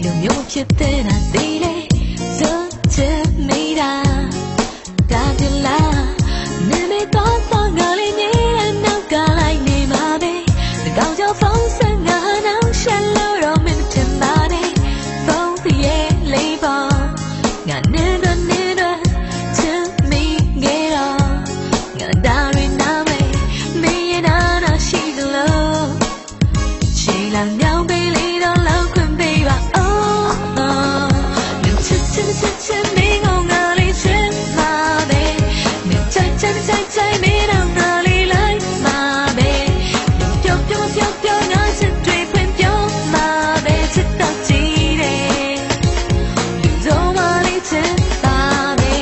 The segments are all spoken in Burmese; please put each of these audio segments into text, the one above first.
လူမျိုးဖြစ်တဲ့နာသေးလေစွန့်ချင်မိတာဒါတလားနေမေတော့တော့ငါလေးနေနောက်ကလိုက်နေမှာပဲဒီကောင်ကြောင့်ဖုန်းဆက်ငါနောက်ရှက်လို့တော့မင်းတင်ပါနဲ့ဖုန်းရဲ့လေးပေါ်ငါနေတော့နေတော့ချင်မိခဲ့တော့ငါဒါရင်းနာမေမင်းရဲ့နာနာရှိသလိုချီလာမြောင်းပေးလေတော့လောက်ခွင့်ပေးပါချစ်မင်းကိုငါလေးချစ်မှာပဲမင်းချိုက်မင်းတော့ငါလေးလိုက်မှာပဲပြောငါချစ်တွေဖွင့်ပြောမှာပဲချစ်တော့ကြည့်တယ်လူစုံမလေးချစ်ပါပဲ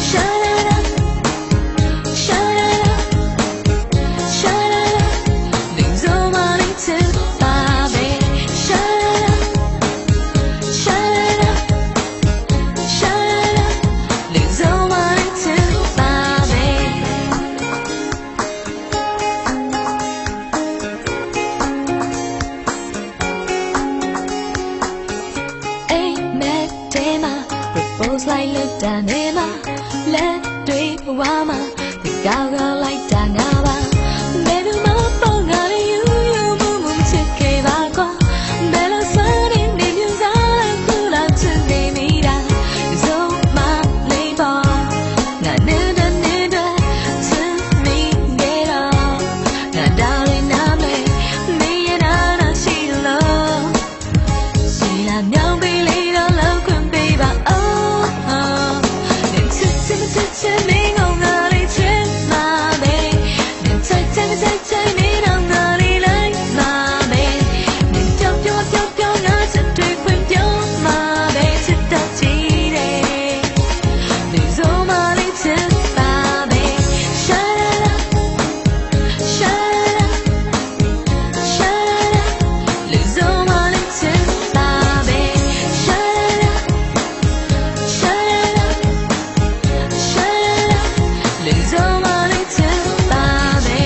ရှာလာလာလူစုံမလေးချစ်ပါပဲရှာလာလာlike look down in my let dream wama the gaga like danaba baby my phone got you mum check it back bella sun in the news I cool out to me da so my labor na neda to me get on na darling na me na she love she la now be later love can be baချစ်မင်းကိုငါလေးချစ်မှာပဲမင်းချိုက်မင်းတော့ငါလေးလိုက်မှာပဲမင်းပြောငါချစ်တွေဖွင့်ပြောမှာပဲချစ်တော့ကြည့်တယ်လူစုံမလေးချစ်ပါပဲရှာလာလာလူစုံမလေးချစ်ပါပဲရှာလာလာလူစုံမလေးချစ်ပါပဲ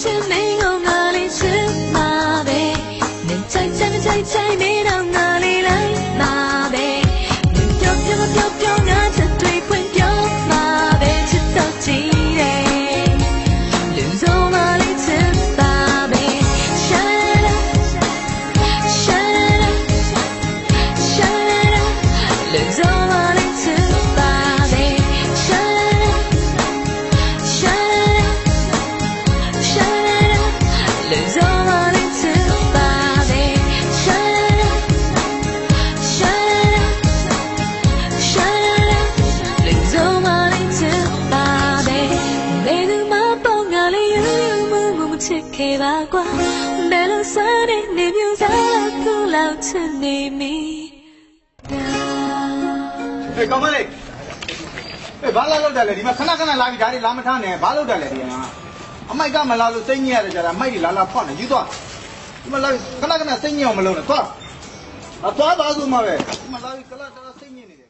ချစ်မင်းကိုငါလေးချစ်မှာပဲမင်းချိုက်မင်းတော့ငါလေးလိုက်မှာပဲမင်းပြောငါချစ်တွေဖွင့်ပြောမှာပဲချစ်တော့ကြည့်တယ်လူစုံမလေးချစ်ပါပဲရှာလာလူစုံမလေးချစ်ပါပဲရှာလာလူစုံမလေးချစ်ပါပဲရှာလာလူစုံမလေးချစ်ပါပဲဘယ်သူမှပေါ့ငါလေးယူမချစ်ခဲ့ပါကွာဘယ်လိုစားနေနေမျိုးစားခုလောက်ချစ်နေမိဟေးကောင်းမလေးဟေးဘာလာလောက်တယ်လဲဒီမှာခဏလာပြီးဒါတွေလာမထားနဲ့ဘာလောက်တယ်လဲဒီကအမိုက်ကမလာလို့စိတ်ညစ်ရတယ်ကြတာမိုက်တွေလာဖွက်နေယူသွားဒီမှာလာခဏစိတ်ညစ်အောင်မလုပ်နဲ့သွားသွားပါဆိုမှပဲဒီမှာလာပြီးကလတ်စိတ်ညစ်နေတယ်